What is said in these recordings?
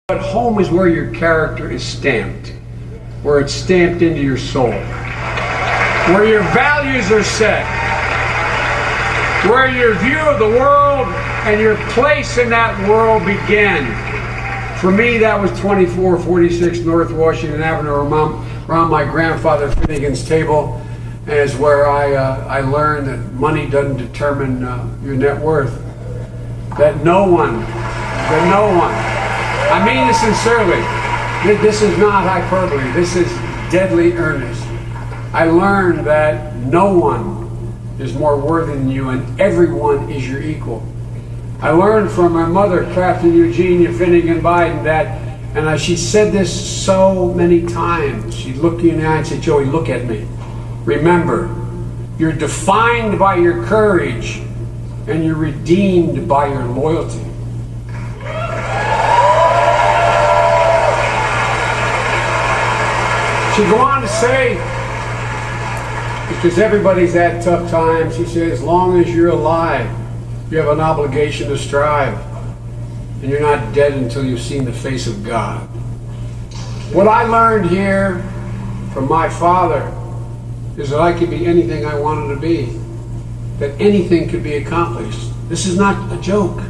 But home is where your character is stamped, where it's stamped into your soul, where your values are set, where your view of the world and your place in that world began. For me, that was 2446 North Washington Avenue, around my grandfather Finnegan's table, is where I learned that money doesn't determine your net worth. That no one, I mean this sincerely. This is not hyperbole. This is deadly earnest. I learned that no one is more worthy than you, and everyone is your equal. I learned from my mother, Captain Eugenia Finnegan Biden, that, and she said this so many times. She'd look you in the eye and say, "Joey, look at me. Remember, you're defined by your courage, and you're redeemed by your loyalty." She'd go on to say, because everybody's had tough times, she said, as long as you're alive, you have an obligation to strive, and you're not dead until you've seen the face of God. What I learned here from my father is that I could be anything I wanted to be, that anything could be accomplished. This is not a joke.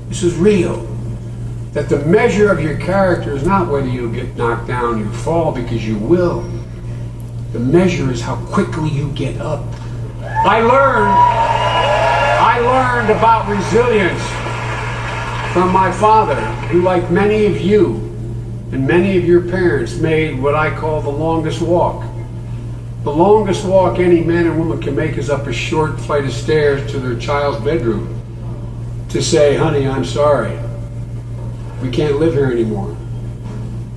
This is real. That the measure of your character is not whether you get knocked down, you fall, because you will. The measure is how quickly you get up. I learned about resilience from my father, who, like many of you and many of your parents, made what I call the longest walk. The longest walk any man and woman can make is up a short flight of stairs to their child's bedroom to say, "Honey, I'm sorry. We can't live here anymore.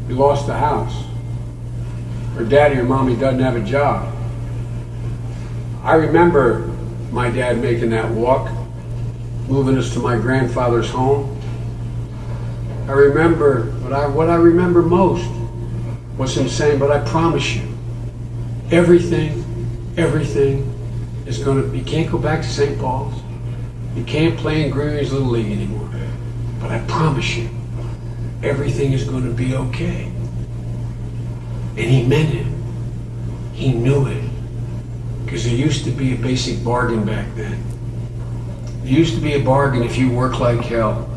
We lost the house. Or daddy or mommy doesn't have a job." I remember my dad making that walk, moving us to my grandfather's home. I remember, what I remember most was him saying, "But I promise you, everything is going to, you can't go back to St. Paul's. You can't play in Greenridge Little League anymore. But I promise you, everything is going to be okay." And he meant it. He knew it. Because there used to be a basic bargain back then. There used to be a bargain if you work like hell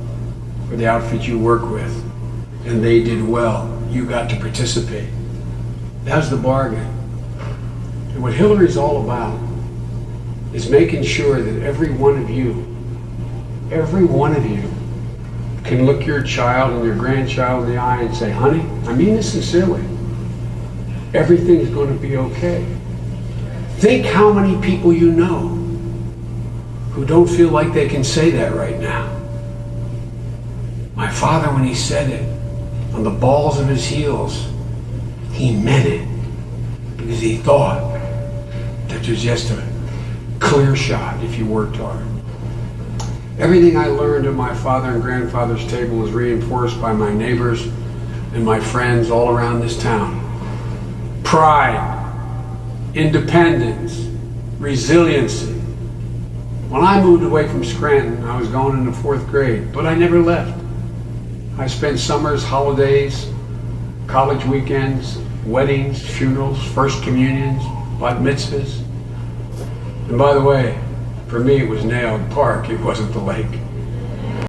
for the outfit you work with, and they did well, you got to participate. That was the bargain. And what Hillary's all about is making sure that every one of you can look your child and your grandchild in the eye and say, "Honey, I mean this sincerely. Everything's going to be okay." Think how many people you know who don't feel like they can say that right now. My father, when he said it, on the balls of his heels, he meant it, because he thought that there's just a clear shot if you worked hard. Everything I learned at my father and grandfather's table was reinforced by my neighbors and my friends all around this town. Pride, independence, resiliency. When I moved away from Scranton, I was going into 4th grade, but I never left. I spent summers, holidays, college weekends, weddings, funerals, first communions, bat mitzvahs. And by the way, for me, it was Nailed Park. It wasn't the lake.